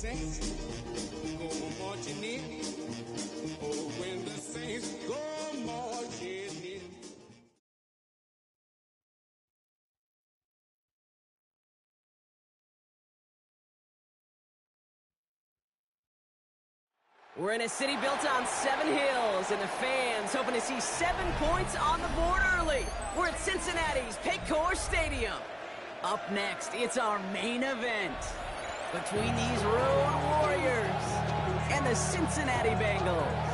saints go marching in. Oh, when the saints go marching in. We're in a city built on 7 hills, and the fans hoping to see 7 points on the board early. We're at Cincinnati's Paycor Stadium. Up next, it's our main event between these Road Warriors and the Cincinnati Bengals.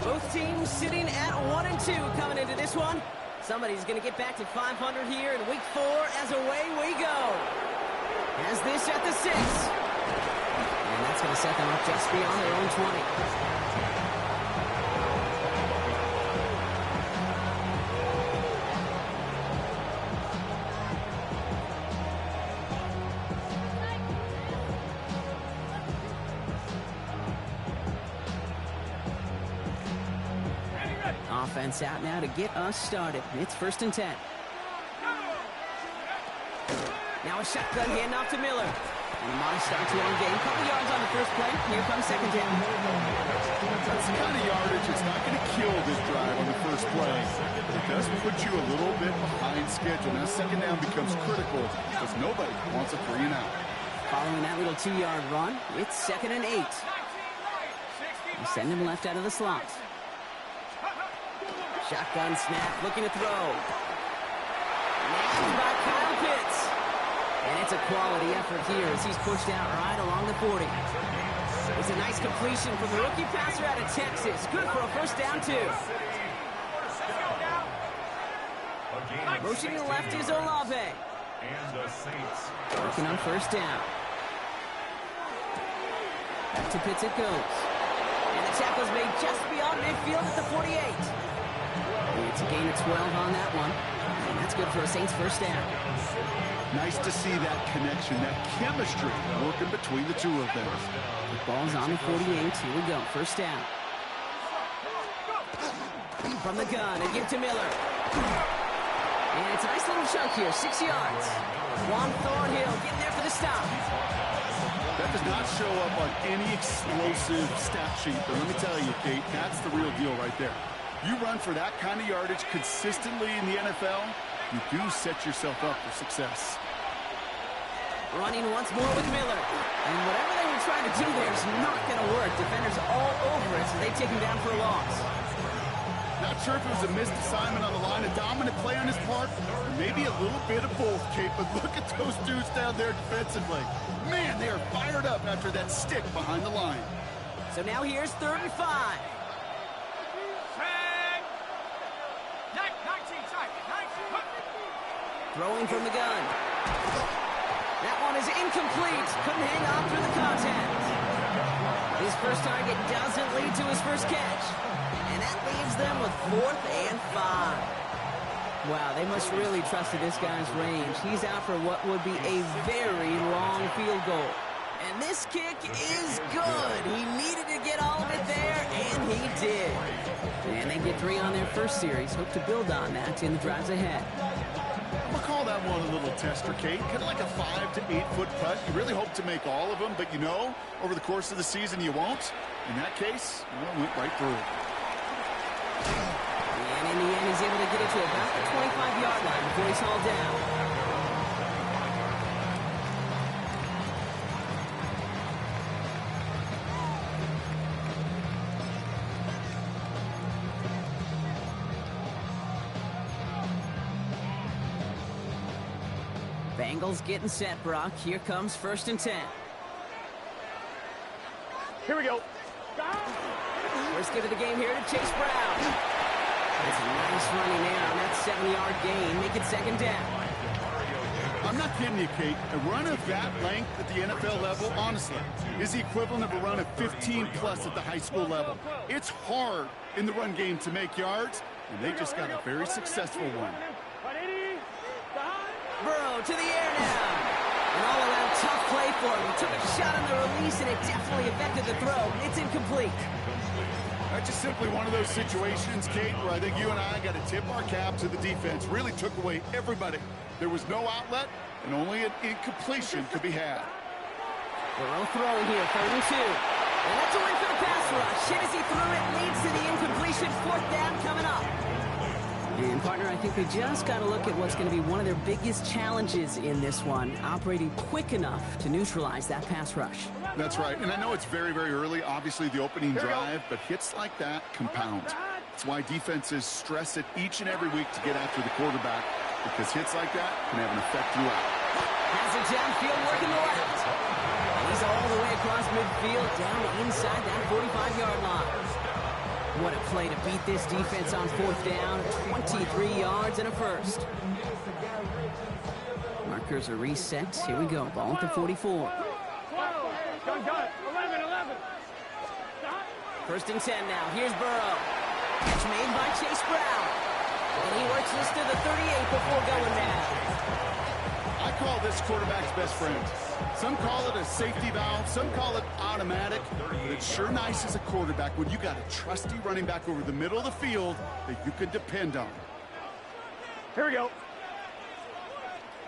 Both teams sitting at 1 and 2 coming into this one. Somebody's going to get back to 500 here in week 4 as away we go. As this at the 6. And that's going to set them up just beyond their own 20. Offense out now to get us started. It's 1st and 10. Now a shotgun handoff to Miller. And a modest start to our game. Couple yards on the first play. Here comes 2nd down. That's the kind of yardage that's not going to kill this drive on the first play. It does put you a little bit behind schedule. Now 2nd down becomes critical because nobody wants a 3 and out. Following that little 2-yard run, it's 2nd and 8. We send him left out of the slot. Shotgun snap, looking to throw. Nailed by Kyle Pitts. And it's a quality effort here as he's pushed out right along the 40. It's a nice completion from the rookie passer out of Texas. Good for a 1st down, too. Motioning left is Olave. Working on 1st down. Back to Pitts it goes. And the tackle's made just beyond midfield at the 48. It's a gain of 12 on that one. And that's good for a Saints 1st down. Nice to see that connection, that chemistry working between the two of them. The ball's on the 48. Here we go. 1st down. From the gun, and give to Miller. And it's a nice little chunk here. 6 yards. Juan Thornhill getting there for the stop. That does not show up on any explosive stat sheet. But let me tell you, Kate, that's the real deal right there. You run for that kind of yardage consistently in the NFL, you do set yourself up for success. Running once more with Miller. And whatever they were trying to do there is not going to work. Defenders all over it, so they take him down for a loss. Not sure if it was a missed assignment on the line, a dominant play on his part, or maybe a little bit of both, Kate. But look at those dudes down there defensively. Man, they are fired up after that stick behind the line. So now here's 3rd and 5. Throwing from the gun. That one is incomplete. Couldn't hang on through the contact. His first target doesn't lead to his first catch. And that leaves them with 4th and 5. Wow, they must really trust this guy's range. He's out for what would be a very long field goal. And this kick is good. He needed to get all of it there, and he did. And they get 3 on their first series. Hope to build on that in the drives ahead. We'll call that one a little tester, Kate. Kind of like a 5 to 8 foot putt. You really hope to make all of them, but you know, over the course of the season, you won't. In that case, it went right through. And in the end, he's able to get it to about the 25-yard line before he's hauled down. Bengals getting set, Brock. Here comes 1st and 10. Here we go. First give of the game here to Chase Brown. That's a nice running there on that 7-yard gain. Make it 2nd down. I'm not kidding you, Kate. A run of that length at the NFL level, honestly, is the equivalent of a run of 15-plus at the high school level. It's hard in the run game to make yards, and they just got a very successful one. Burrow to the air now. An all-around tough play for him. He took a shot on the release, and it definitely affected the throw. It's incomplete. That's just simply one of those situations, Kate, where I think you and I got to tip our cap to the defense. Really took away everybody. There was no outlet, and only an incompletion could be had. Burrow throwing here, 3rd and 2. And that's a win for the pass rush. Hit as he threw it, leads to the incompletion. 4th down coming up. And, partner, I think we just got to look at what's going to be one of their biggest challenges in this one, operating quick enough to neutralize that pass rush. That's right, and I know it's very, very early, obviously the opening drive, but hits like that compound. That's why defenses stress it each and every week to get after the quarterback, because hits like that can have an effect throughout. Has it downfield, working the left. He's all the way across midfield, down inside that 45-yard line. What a play to beat this defense on 4th down. 23 yards and a first. Markers are reset. Here we go. Ball at the 44. 1st and 10 now. Here's Burrow. Catch made by Chase Brown. And he works this to the 38 before going down. I call this quarterback's best friend. Some call it a safety valve, some call it automatic, but it's sure nice as a quarterback when you got a trusty running back over the middle of the field that you can depend on. Here we go.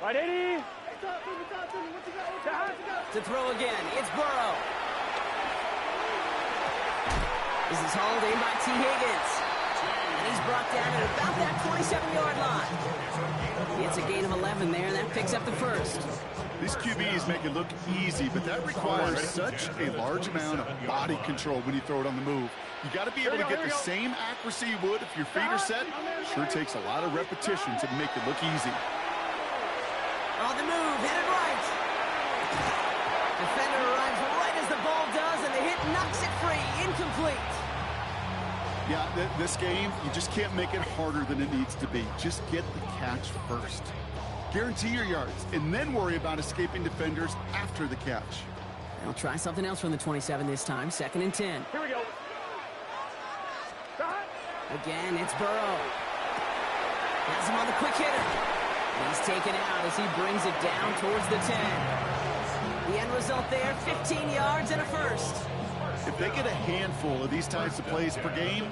Right, 80. To throw again, it's Burrow. This is hauled in by T. Higgins. And he's brought down at about that 27-yard line. It's a gain of 11 there, and that picks up the first. These QBs make it look easy, but that requires such a large amount of body control when you throw it on the move. You got to be able to get the same accuracy you would if your feet are set. Sure takes a lot of repetition to make it look easy. On the move, headed right. Defender arrives right as the ball does, and the hit knocks it free. Incomplete. Yeah, this game, you just can't make it harder than it needs to be. Just get the catch first. Guarantee your yards, and then worry about escaping defenders after the catch. They'll try something else from the 27 this time. 2nd and 10. Here we go. Again, it's Burrow. Has him on the quick hitter. He's taken out as he brings it down towards the 10. The end result there, 15 yards and a first. If they get a handful of these types of plays per game,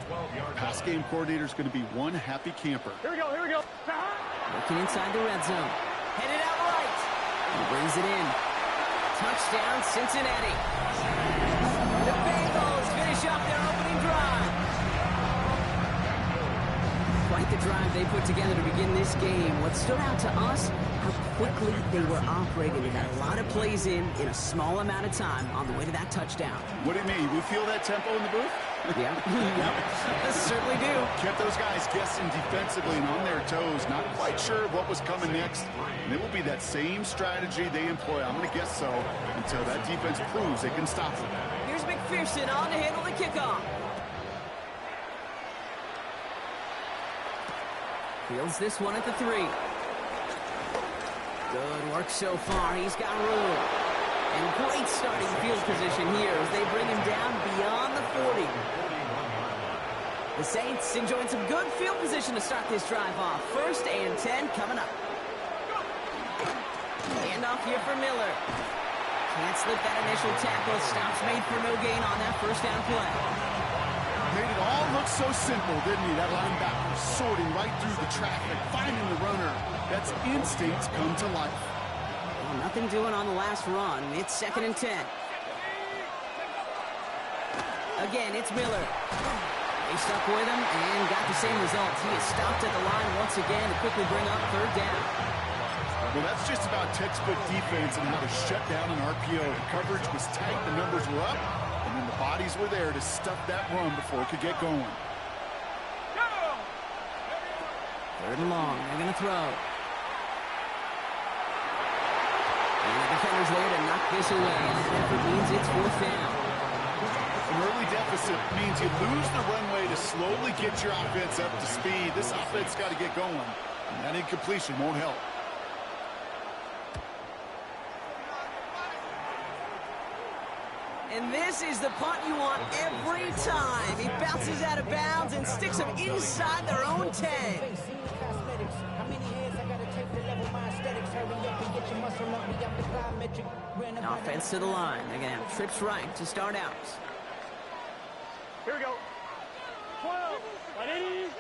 pass game coordinator is going to be one happy camper. Here we go, here we go. Working inside the red zone. Headed out right. He brings it in. Touchdown, Cincinnati. The Bengals finish up their opening drive. Quite the drive they put together to begin this game. What stood out to us, how quickly they were operating. They got a lot of plays in a small amount of time on the way to that touchdown. What do you mean? We feel that tempo in the booth? Yeah, yep. Certainly do. Kept those guys guessing defensively and on their toes, not quite sure what was coming next. And it will be that same strategy they employ, I'm going to guess so, until that defense proves they can stop them. Here's McPherson on to handle the kickoff. Fields this one at the 3. Good work so far. He's got room. And great starting field position here as they bring him down beyond the 40. The Saints enjoying some good field position to start this drive off. 1st and 10 coming up. Handoff here for Miller. Can't slip that initial tackle. Stops made for no gain on that 1st down play. Made it all look so simple, didn't he? That linebacker sorting right through the traffic, finding the runner. That's instincts come to life. Well, nothing doing on the last run. It's 2nd and 10. Again, it's Miller. They stuck with him and got the same result. He is stopped at the line once again to quickly bring up 3rd down. Well, that's just about textbook defense and how to shut down an RPO. The coverage was tight, the numbers were up, and then the bodies were there to stuff that run before it could get going. 3rd and long. They're going to throw. And the defender's there to knock this away. And that effort means it's 4th down. An early deficit means you lose the runway to slowly get your offense up to speed. This offense got to get going, and that incompletion won't help. And this is the punt you want every time. He bounces out of bounds and sticks them inside their own 10. Offense to the line. They're going to have trips right to start out. Here we go. 12. Right 80.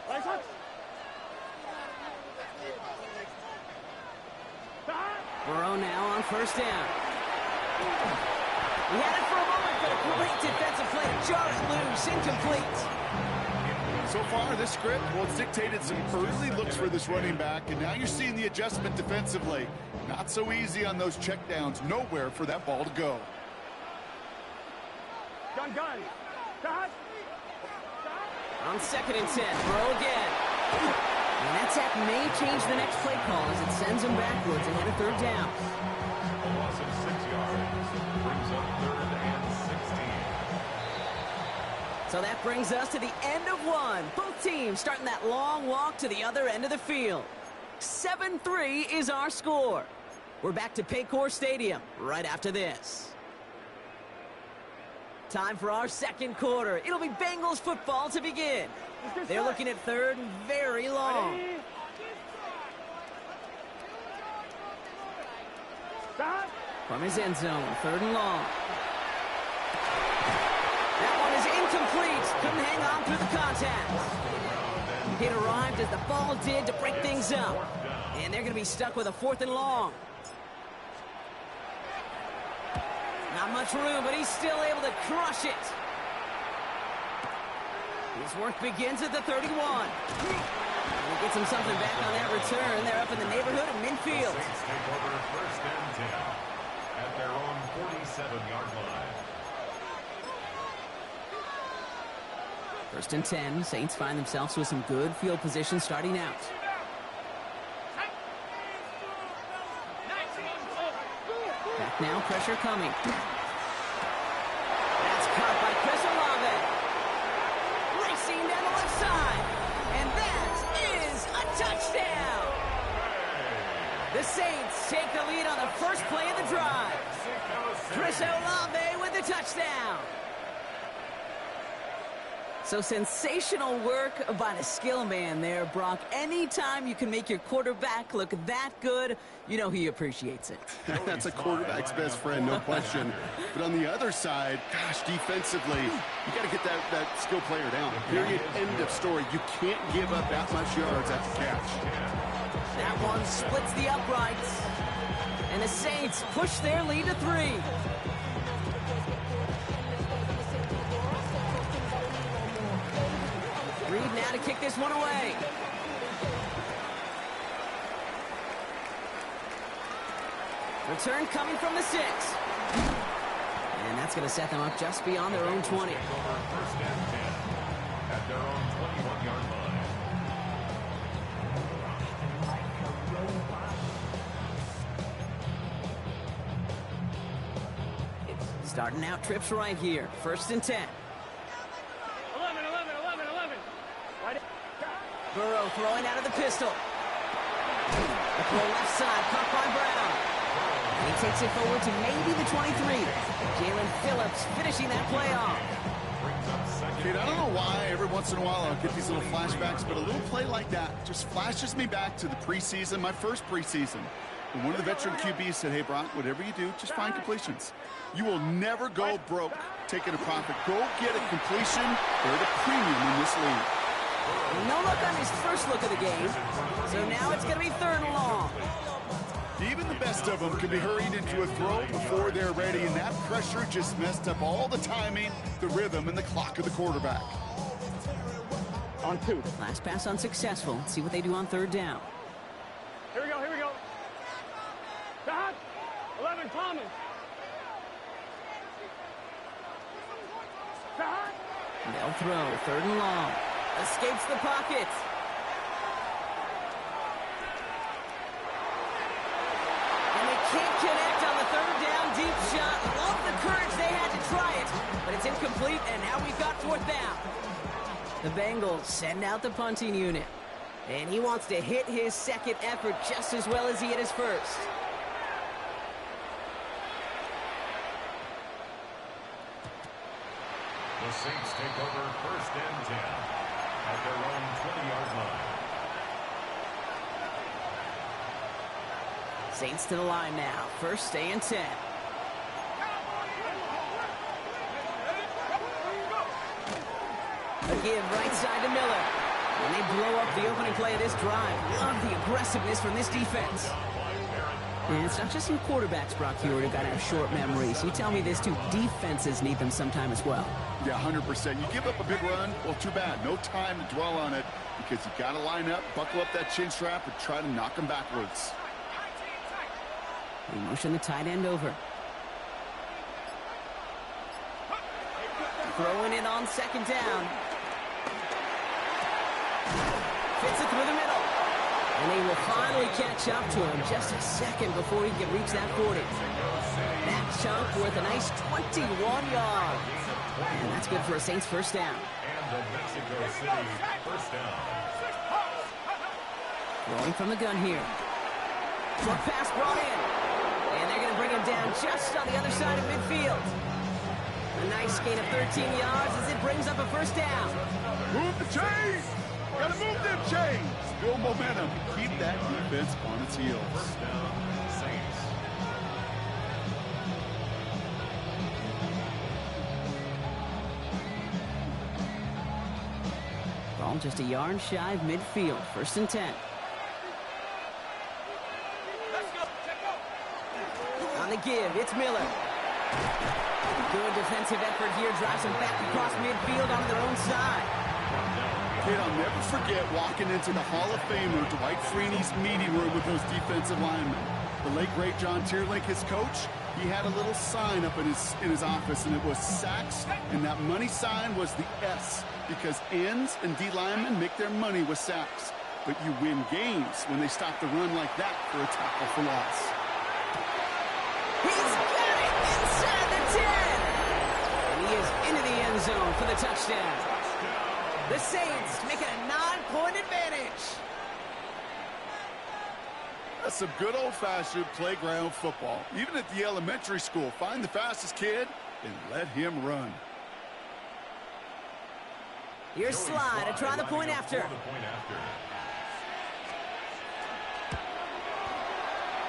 Right touch. Burrow now on first down. He had it for a moment, but a great defensive play to jar it loose. Incomplete. So far, this script, well, it's dictated some early looks for this running back, and now you're seeing the adjustment defensively. Not so easy on those checkdowns. Nowhere for that ball to go. Gun. Cut. On 2nd and 10, Burrow again. And that sack may change the next play call as it sends him backwards ahead of 3rd down. A loss of 6 yards brings up 3rd and 16. So that brings us to the end of one. Both teams starting that long walk to the other end of the field. 7-3 is our score. We're back to Paycor Stadium right after this. Time for our second quarter. It'll be Bengals football to begin. They're looking at 3rd and very long. From his end zone, 3rd and long. That one is incomplete. Couldn't hang on through the contact. It arrived as the ball did to break things up. And they're going to be stuck with a 4th and long. Not much room, but he's still able to crush it. His work begins at the 31. He gets him something back on that return. They're up in the neighborhood of midfield. Saints take over 1st and 10 at their own 47-yard line. 1st and 10. Saints find themselves with some good field position starting out. Back now, pressure coming. That's caught by Chris Olave. Racing down the left side. And that is a touchdown. The Saints take the lead on the first play of the drive. Chris Olave with the touchdown. So sensational work by the skill man there, Brock. Anytime you can make your quarterback look that good, you know he appreciates it. That's a quarterback's best friend, no question. But on the other side, gosh, defensively, you got to get that skill player down. Period. End of story. You can't give up that much yards at the catch. That one splits the uprights. And the Saints push their lead to 3. Reed now to kick this one away. Return coming from the 6. And that's going to set them up just beyond their own 20. Take over 1st and 10 at their own 21-yard line. Starting out trips right here. 1st and 10. 11. Burrow throwing out of the pistol. The throw left side, caught by Brown. And he takes it forward to maybe the 23. Jalen Phillips finishing that play off. Kate, I don't know why every once in a while I'll get these little flashbacks, but a little play like that just flashes me back to the preseason, my first preseason. And one of the veteran QBs said, hey, Brock, whatever you do, just find completions. You will never go broke taking a profit. Go get a completion. They're the premium in this league. No look on his first look of the game. So now it's going to be 3rd and long. Even the best of them can be hurried into a throw before they're ready, and that pressure just messed up all the timing, the rhythm, and the clock of the quarterback. On 2. Last pass unsuccessful. Let's see what they do on 3rd down. Here we go. Cut. 11, Thomas. Cut. They'll throw 3rd and long. Escapes the pocket. And they can't connect on the 3rd down deep shot. Love the courage they had to try it, but it's incomplete, and now we've got 4th down. The Bengals send out the punting unit, and he wants to hit his second effort just as well as he hit his first. The Saints take over 1st and 10 at their own 20-yard line. Saints to the line now. First, stay and 10. A give right side to Miller. And they blow up the opening play of this drive. Love the aggressiveness from this defense. And it's not just your quarterbacks, Brock Huard, who got to have short memories. You tell me this too, defenses need them sometime as well. Yeah, 100%. You give up a big run, well, too bad. No time to dwell on it because you got to line up, buckle up that chin strap, and try to knock them backwards. They motion the tight end over. Throwing it on second down. Fits it through the middle. And they will finally catch up to him just a second before he can reach that 40. That chunk worth a nice 21 yards. And that's good for a Saints first down. And the Mexico City first down. Rolling from the gun here. Short pass brought in. And they're going to bring him down just on the other side of midfield. A nice gain of 13 yards as it brings up a first down. Move the chains! Gotta move them chains! Build momentum. Keep that defense on its heels. First down, Saints. Ball just a yard shy of midfield. First and 10. On the give, it's Miller. Good defensive effort here. Drives him back across midfield on their own side. Kid, I'll never forget walking into the Hall of Famer Dwight Freeney's meeting room with those defensive linemen. The late, great John Tierlink, his coach, he had a little sign up in his office, and it was sacks, and that money sign was the S, because ends and D linemen make their money with sacks. But you win games when they stop the run like that for a tackle for loss. He's got it inside the 10. And he is into the end zone for the touchdown. The Saints make it a 9-point advantage. That's some good old-fashioned playground football. Even at the elementary school, find the fastest kid and let him run. Here's Slide to try the point after.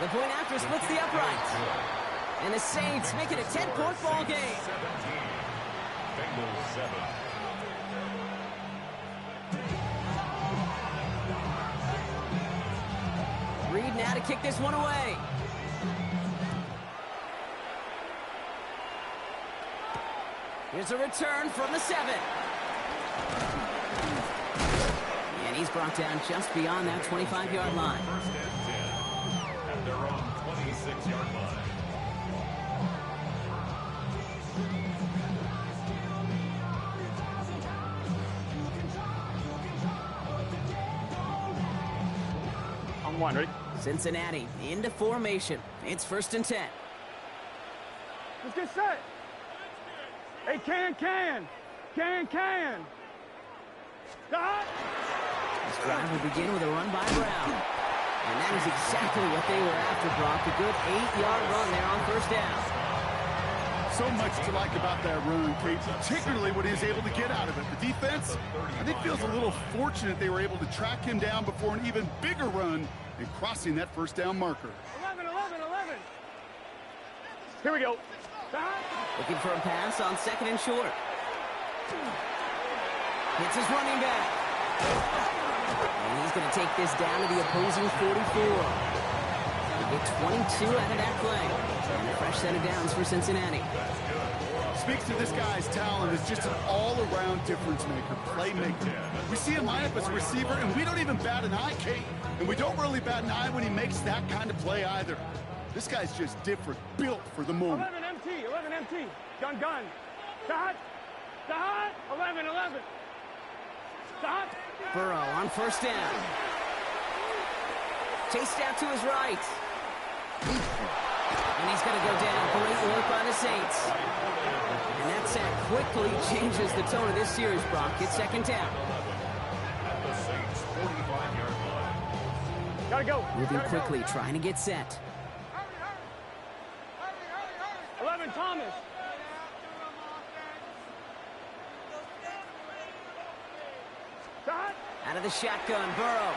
The point after splits the uprights. And the Saints make it a 10-point ball game. 17. Bengals 7. Reed now to kick this one away. Here's a return from the 7. And he's brought down just beyond that 25-yard line. First and 10 at their own 26-yard line. One, ready? Cincinnati into formation. It's first and 10. Let's get set. Hey, can. Stop. This drive will begin with a run by Brown. And that is exactly what they were after, Brock. A good 8-yard run there on first down. So much to like about that run, Kate, particularly what he was able to get out of it. The defense, I think, feels a little fortunate they were able to track him down before an even bigger run and crossing that first down marker. 11. Here we go. Looking for a pass on second and short. Hits his running back. And he's going to take this down to the opposing 44. They get 22 out of that play. And a fresh set of downs for Cincinnati. Speaks to this guy's talent as just an all-around difference maker, playmaker. We see him line up as a receiver, and we don't even bat an eye, Kate. And we don't really bat an eye when he makes that kind of play either. This guy's just different, built for the moment. 11 MT. Gun. Stop. 11. Stop. Burrow on first down. Chased out to his right. And he's going to go down. Great work by the Saints. And that sack quickly changes the tone of this series, Brock. It's second down. At the Saints 45-yard line. Gotta go. Moving quickly, trying to get set. 11 Thomas. Stop. Out of the shotgun, Burrow.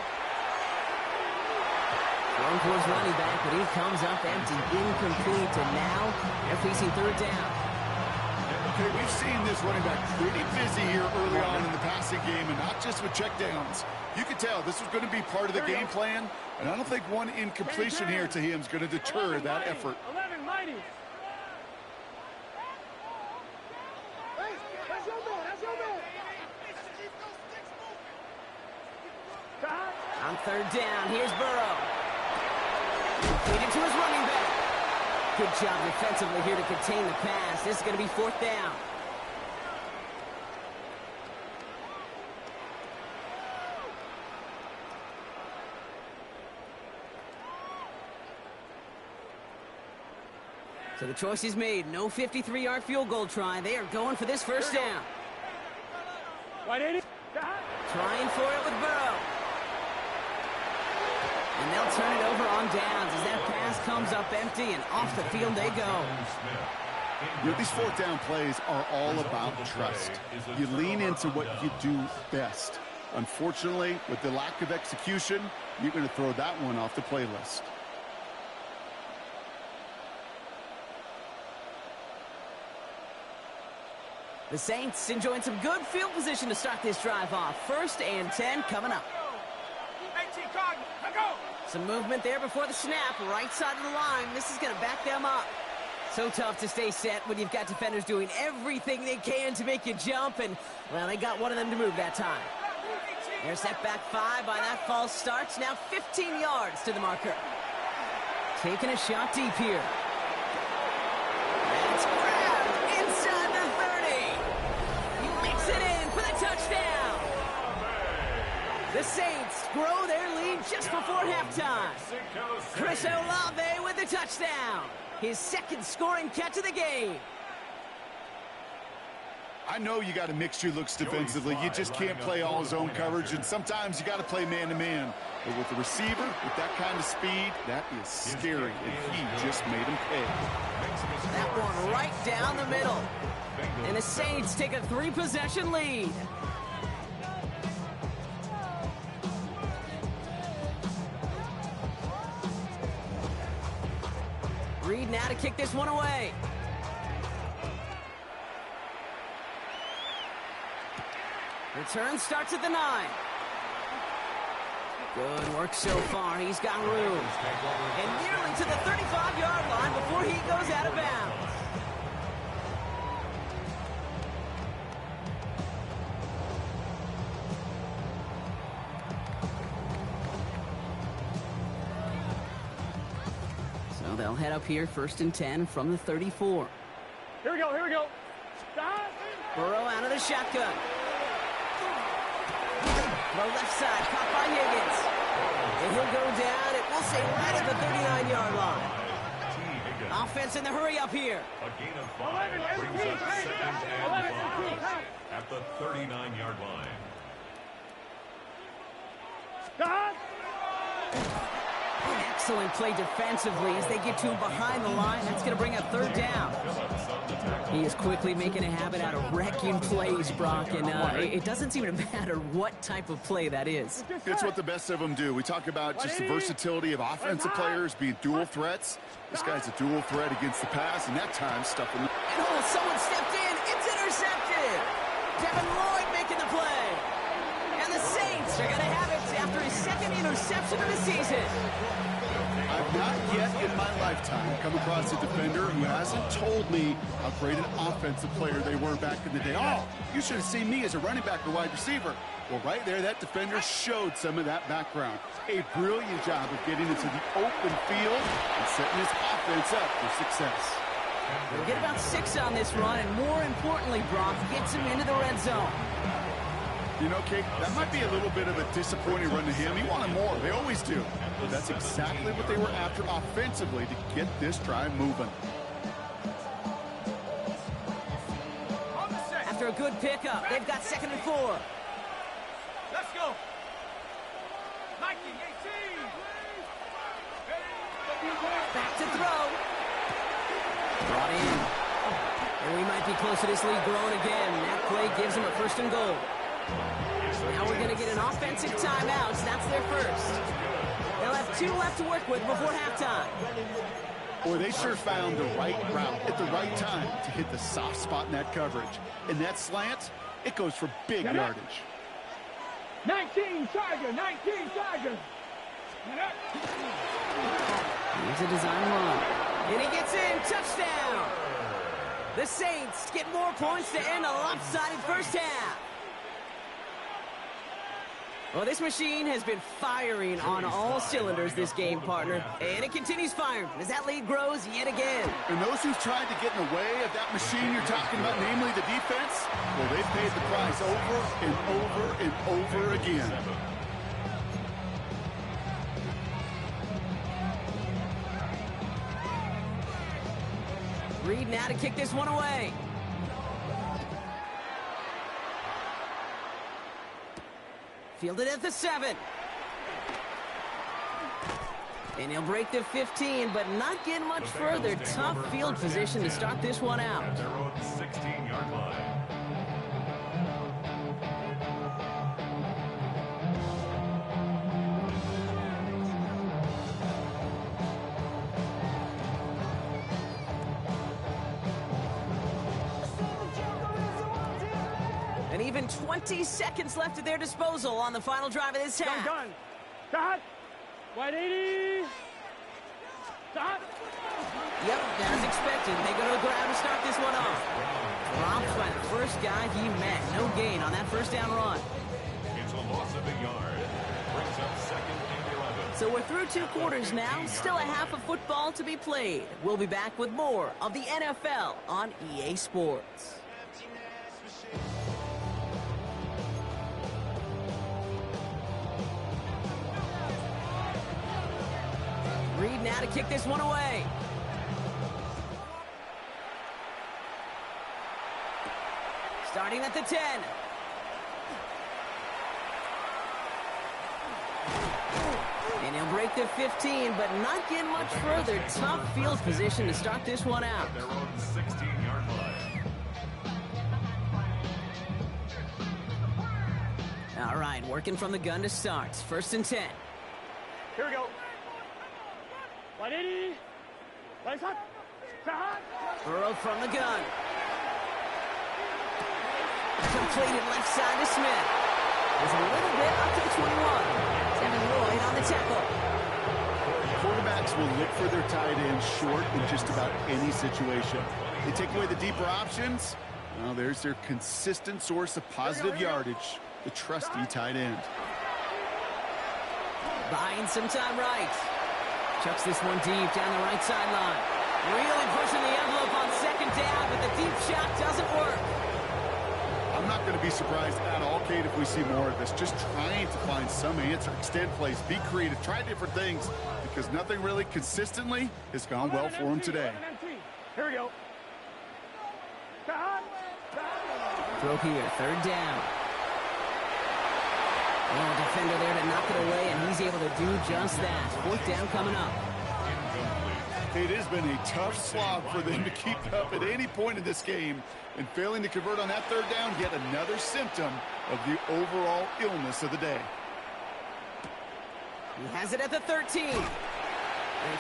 Thrown towards running back, but he comes up empty, incomplete, and now they're facing third down. Okay, we've seen this running back pretty busy here early on in the passing game, and not just with checkdowns. You could tell this was going to be part of the game plan, and I don't think one incompletion here to him is going to deter that effort. 11, mighty. On third down, here's Burrow. Feed it to his running back. Good job defensively here to contain the pass. This is going to be fourth down. So the choice is made. No 53-yard field goal try. They are going for this first down. Right, 80. Trying for it with Burrow. And they'll turn it over on downs as that pass comes up empty, and off the field they go. You know, these fourth down plays are all about trust. You lean into what you do best. Unfortunately, with the lack of execution, you're going to throw that one off the playlist. The Saints enjoying some good field position to start this drive off. 1st and 10 coming up. Some movement there before the snap, right side of the line. This is going to back them up. So tough to stay set when you've got defenders doing everything they can to make you jump, and, well, they got one of them to move that time. They're set back 5 by that false start. Now 15 yards to the marker. Taking a shot deep here. That's grabbed inside the 30. He makes it in for the touchdown. The Saints grow their lead just before halftime. Chris Olave with the touchdown. His second scoring catch of the game. I know you got to mix your looks defensively. You just can't play all zone coverage, and sometimes you got to play man-to-man. But with the receiver, with that kind of speed, that is scary, and he just made him pay. That one right down the middle. And the Saints take a 3-possession lead. Reed now to kick this one away. Return starts at the 9. Good work so far. He's got room. And nearly to the 35-yard line before he goes out of bounds. So they'll head up here, 1st and 10 from the 34. Here we go. Burrow out of the shotgun. The left side, caught by Higgins. And he'll go down, it will say right at the 39-yard line. Offense in the hurry up here. A gain of 5 brings up 2nd and 5 at the 39-yard line. Excellent play defensively as they get to him behind the line. That's going to bring up 3rd down. He is quickly making a habit out of wrecking plays, Brock, and it doesn't seem to matter what type of play that is. It's what the best of them do. We talk about just the versatility of offensive players being dual threats. This guy's a dual threat against the pass, and that time stuffed him. And someone stepped in. It's intercepted. Devin Lloyd making the play. And the Saints are going to have it after his 2nd interception of the season. I've not yet in my lifetime come across a defender who hasn't told me how great an offensive player they were back in the day. Oh, you should have seen me as a running back or wide receiver. Well, right there, that defender showed some of that background. A brilliant job of getting into the open field and setting his offense up for success. They'll get about 6 on this run, and more importantly, Brock gets him into the red zone. You know, Kate, that might be a little bit of a disappointing run to him. He wanted more. They always do. But that's exactly what they were after offensively to get this drive moving. After a good pickup, they've got 2nd and 4. Let's go. Back to throw. Brought in. And we might be close to this lead growing again. That play gives him a 1st and goal. Now we're going to get an offensive timeout. That's their first. They'll have 2 left to work with before halftime. Boy, they sure found the right route at the right time to hit the soft spot in that coverage. And that slant, it goes for big yardage. 19 Tiger, 19 Tiger. Here's a design run. And he gets in. Touchdown. The Saints get more points to end a lopsided first half. Well, this machine has been firing on all cylinders this game, partner. And it continues firing as that lead grows yet again. And those who've tried to get in the way of that machine you're talking about, namely the defense, well, they've paid the price over and over and over again. Reed now to kick this one away. Fielded at the 7. And he'll break the 15, but not get much further. Tough field position to start this one out. At their own 16-yard line. And even 20 seconds left at their disposal on the final drive of this half. Gun. Stop. 180. Stop. Yep, as expected, they go to the ground to start this one off. Dropped by the first guy he met. No gain on that first down run. It's a loss of a yard. Brings up 2nd and 11. So we're through 2 quarters now. Still a half of football to be played. We'll be back with more of the NFL on EA Sports. Reed now to kick this one away. Starting at the 10. And he'll break the 15, but not get much further. Tough field position to start this one out. At their own 16-yard line. All right, working from the gun to start. 1st and 10. Here we go. 180. Lights hot. Stop. Burrow from the gun. Completed left side to Smith. There's a little bit up to the 21. Devin Lloyd on the tackle. Quarterbacks will look for their tight end short in just about any situation. They take away the deeper options. Well, there's their consistent source of positive yardage, the trusty tight end. Buying some time right. Chucks this one deep down the right sideline. Really pushing the envelope on 2nd down, but the deep shot doesn't work. I'm not going to be surprised at all, Kate, if we see more of this. Just trying to find some answer, extend plays, be creative, try different things, because nothing really consistently has gone well for him today. Here we go. Stop. Throw here, 3rd down. Oh, defender there to knock it away, and he's able to do just that. 4th down coming up. It has been a tough slog for them to keep up at any point in this game, and failing to convert on that 3rd down, yet another symptom of the overall illness of the day. He has it at the 13. They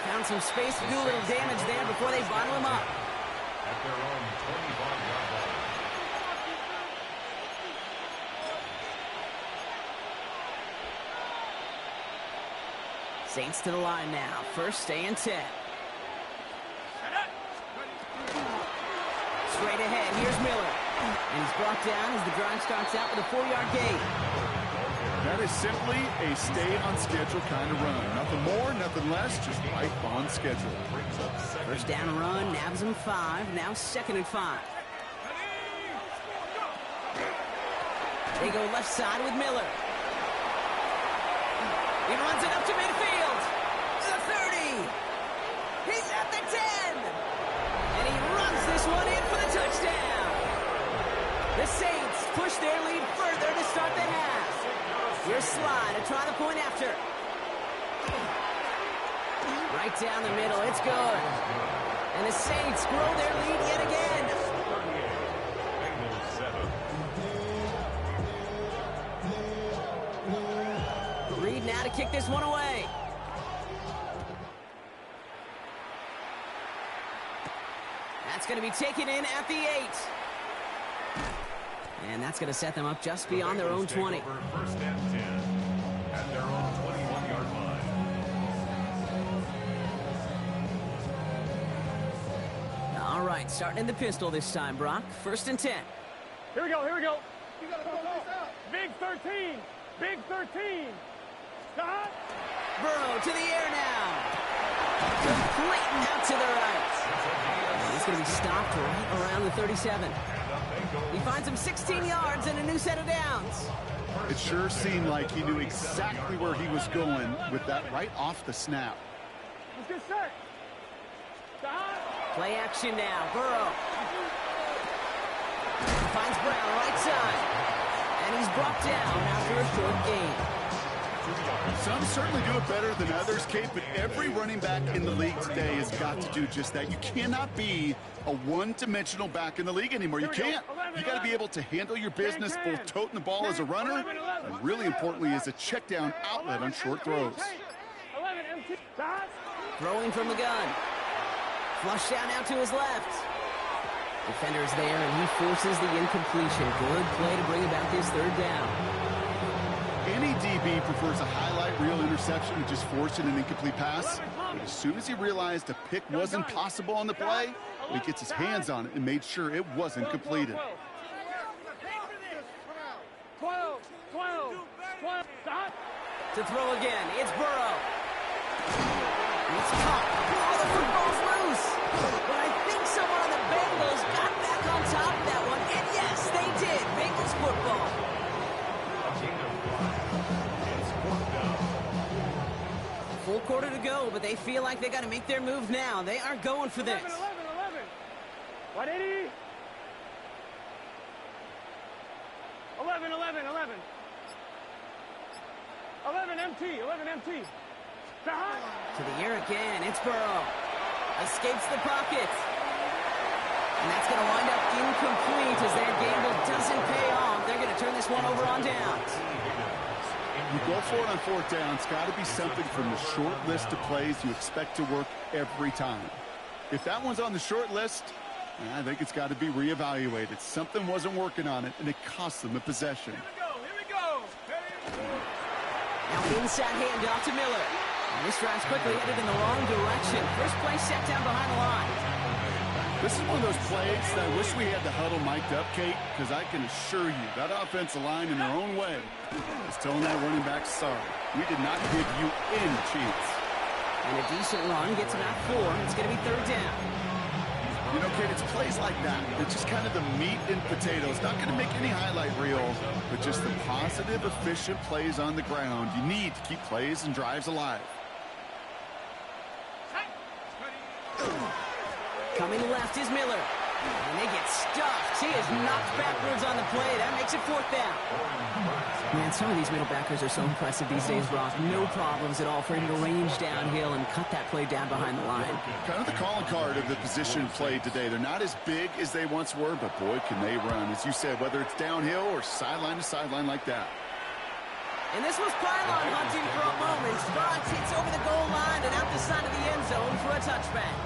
found some space to do a little damage there before they bottle him up. At their own 25-yard line. Saints to the line now. 1st and 10. Straight ahead, here's Miller. And he's brought down as the drive starts out with a 4-yard gain. That is simply a stay-on-schedule kind of run. Nothing more, nothing less, just right on schedule. 1st down run, nabs him 5, now 2nd and 5. They go left side with Miller. He runs it up to midfield. The 30. He's at the 10. And he runs this one in for the touchdown. The Saints push their lead further to start the half. Here's Slide to try the point after. Right down the middle. It's good. And the Saints grow their lead yet again. kick this one away. That's going to be taken in at the 8. And that's going to set them up just beyond their own 20. First and 10 at their own 21-yard line. All right, starting in the pistol this time, Brock. First and 10. Here we go, here we go. Big 13. Big 13. Stop. Burrow to the air now. Clayton out to the right. He's going to be stopped right around the 37. He finds him 16 yards and a new set of downs. It sure seemed like he knew exactly where he was going with that right off the snap. Let's get set. Stop. Play action now. Burrow finds Brown right side. And he's brought down after a short gain. Some certainly do it better than others, Kate, but every running back in the league today has got to do just that. You cannot be a one-dimensional back in the league anymore. You can't. You got to be able to handle your business, both toting the ball as a runner, and really importantly as a check down outlet on short throws. Throwing from the gun. Flush down out to his left. Defender's there, and he forces the incompletion. Good play to bring about this third down. Any DB prefers a highlight reel interception to just forcing an incomplete pass. But as soon as he realized a pick wasn't possible on the play, he gets his hands on it and made sure it wasn't completed. 12. Stop. To throw again, it's Burrow. It's caught. Oh, the football's loose. But I think someone on the Bengals got back on top of that one. And yes, they did. Bengals football. Full quarter to go, but they feel like they got to make their move now. They are going for this. 11. 180. 11. 11 MT. Stop. To the air again. It's Burrow. Escapes the pocket. And that's going to wind up incomplete as that gamble doesn't pay off. They're going to turn this one over on downs. You go for it on fourth down. It's got to be something from the short list of plays you expect to work every time. If that one's on the short list, I think it's got to be reevaluated. Something wasn't working on it, and it cost them a possession. Here we go. Now inside handoff to Miller. And this drive's quickly headed in the wrong direction. First play set down behind the line. This is one of those plays that I wish we had the huddle mic'd up, Kate, because I can assure you that offensive line in their own way is telling that running back, sorry, we did not give you any chance. And a decent run gets about 4. It's going to be third down. You know, Kate, it's plays like that. It's just kind of the meat and potatoes. Not going to make any highlight reel, but just the positive, efficient plays on the ground. You need to keep plays and drives alive. Coming left is Miller. And they get stuffed. He is knocked backwards on the play. That makes it fourth down. Man, some of these middle backers are so impressive these days, Ross. No problems at all for him to range downhill and cut that play down behind the line. Kind of the calling card of the position played today. They're not as big as they once were, but boy, can they run. As you said, whether it's downhill or sideline to sideline like that. And this was pylon hunting for a moment. Sprott hits over the goal line and out the side of the end zone for a touchback.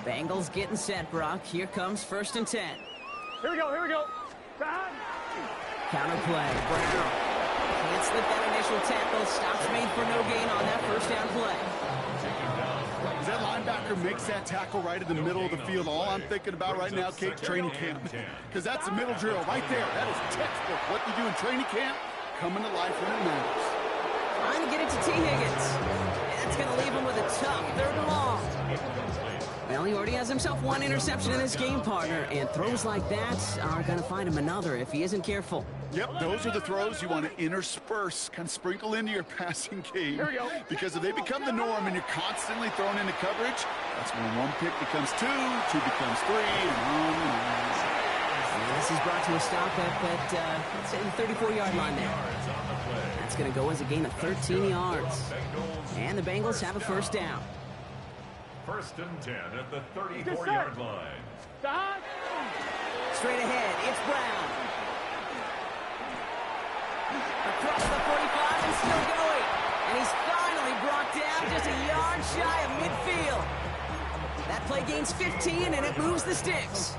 Bengals getting set, Brock. Here comes first and 10. Here we go. Stop. Counter play. Brown can't slip that initial tackle. Stops made for no gain on that first down play. As that linebacker makes that tackle right in the middle of the field, all I'm thinking about right now, Kate, training camp. Because that's a middle drill right there. That is textbook. What you do in training camp, coming to life when it matters. Trying to get it to T. Higgins. That's going to leave him with a tough third and long. Well, he already has himself one interception in this game, partner, and throws like that are going to find him another if he isn't careful. Yep, those are the throws you want to intersperse, kind of sprinkle into your passing game. Here we go. Because if they become the norm and you're constantly thrown into coverage, that's when one pick becomes 2, 2 becomes 3, and on and on. And this is brought to a stop at let's say the 34-yard line there. That's going to go as a gain of 13 yards. And the Bengals have a first down. First and 10 at the 34-yard line. Stop. Straight ahead, it's Brown. Across the 45 and still going. And he's finally brought down just a yard shy of midfield. That play gains 15 and it moves the sticks.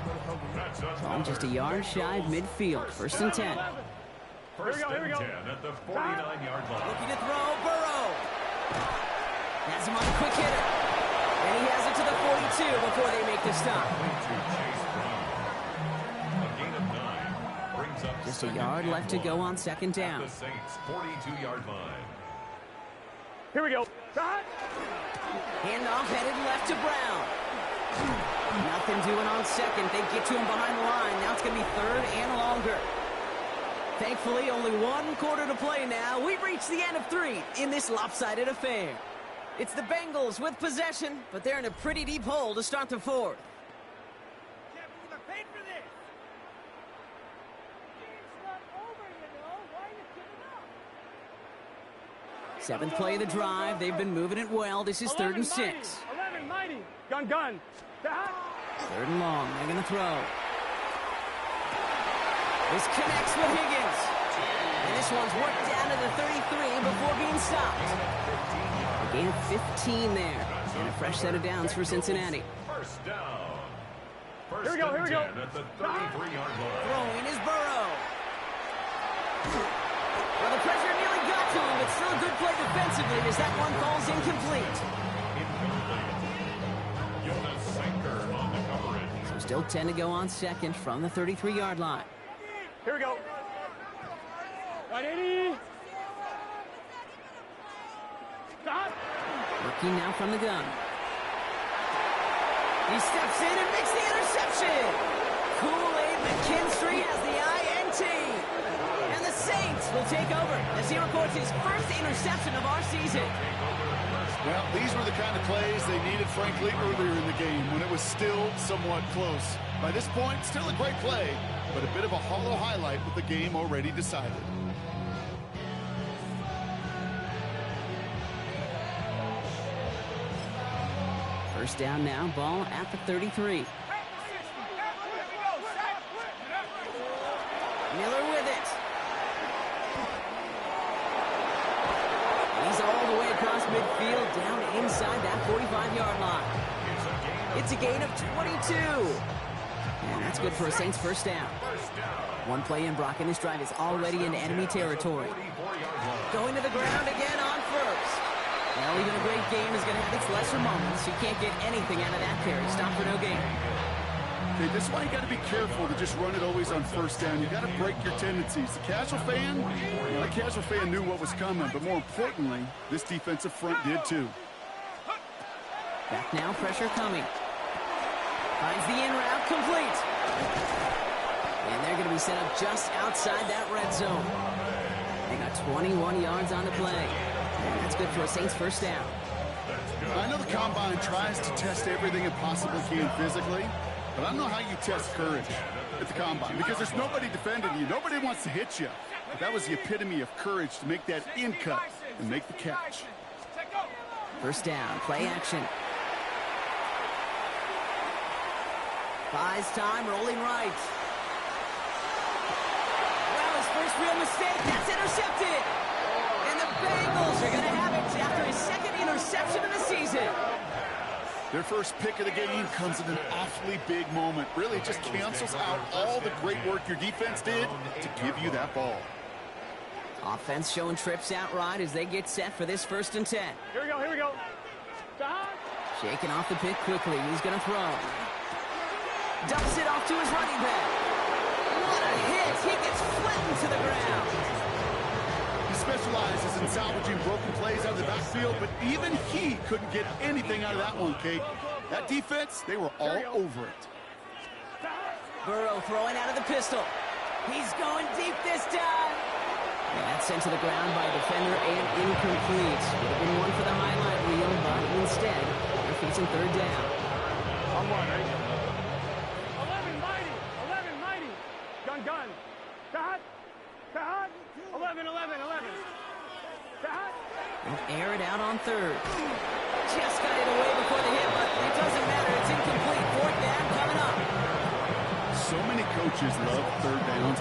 Ball just a yard shy of midfield. First and 10. First and 10 at the 49-yard line. Looking to throw, Burrow. Has him on a quick hitter. And he has it to the 42 before they make the stop. A gain of 9 brings up Just a yard left to go on second down. the Saints' 42-yard line. Here we go. Handoff headed left to Brown. Nothing doing on second. They get to him behind the line. Now it's going to be third and longer. Thankfully, only one quarter to play now. We've reached the end of 3 in this lopsided affair. It's the Bengals with possession, but they're in a pretty deep hole to start the fourth. Seventh play of the drive. They've been moving it well. This is 3rd and 6. 11, mighty. Gun. Third and long. They're going to throw. This connects with Higgins. And this one's worked down to the 33 before being stopped. A gain of 15 there. And a fresh set of downs for Cincinnati. First down. First Here we go. and 10 at the 33-yard line. Throwing is Burrow. Well, the pressure nearly got to him, but still a good play defensively as that one falls incomplete. Jonas Sanker on the coverage. So still 10 to go on second from the 33-yard line. Here we go. Right, 80. Stop. Working now from the gun. He steps in and makes the interception. Kool-Aid McKinstry has the INT. And the Saints will take over as he records his first interception of our season. Well, these were the kind of plays they needed, frankly, earlier in the game when it was still somewhat close. By this point, still a great play, but a bit of a hollow highlight with the game already decided. First down now, ball at the 33. Miller with it. He's all the way across midfield, down inside that 45-yard line. It's a gain of 22. And that's good for a Saints first down. One play in, Brock, and this drive is already in enemy territory. Going to the ground again on first. Well, even a great game is going to have its lesser moments. You can't get anything out of that carry. Stop for no gain. Okay, this is why you got to be careful to just run it always on first down. You got to break your tendencies. The casual fan, the casual fan knew what was coming, but more importantly, this defensive front did too. Back now, pressure coming. Finds the in route complete. And they're going to be set up just outside that red zone. They got 21 yards on the play. And that's good for a Saints first down. I know the Combine tries to test everything it possibly can physically, but I don't know how you test courage at the Combine because there's nobody defending you. Nobody wants to hit you. But that was the epitome of courage to make that in cut and make the catch. First down, play action. Buys time, rolling right. Well, his first real mistake, that's intercepted. And the Bengals are going to have it after his second interception of the season. Their first pick of the game comes at an awfully big moment. Really just cancels out all the great work your defense did to give you that ball. Offense showing trips outright as they get set for this 1st and 10. Here we go. Shaking off the pick quickly. He's going to throw. Dumps it off to his running back. What a hit. He gets flattened to the ground. He specializes in salvaging broken plays out of the backfield, but even he couldn't get anything out of that one, Kate. That defense, they were all over it. Burrow throwing out of the pistol. He's going deep this time. And that's sent to the ground by a defender and incomplete. Would have been one for the highlight reel, but instead, they're facing 3rd down. On one, right? 11, mighty. Gun. Kahat. 11. Kahat. They'll air it out on 3rd. Just got it away before the hit, but it doesn't matter. It's incomplete. 4th down coming up. So many coaches love 3rd downs.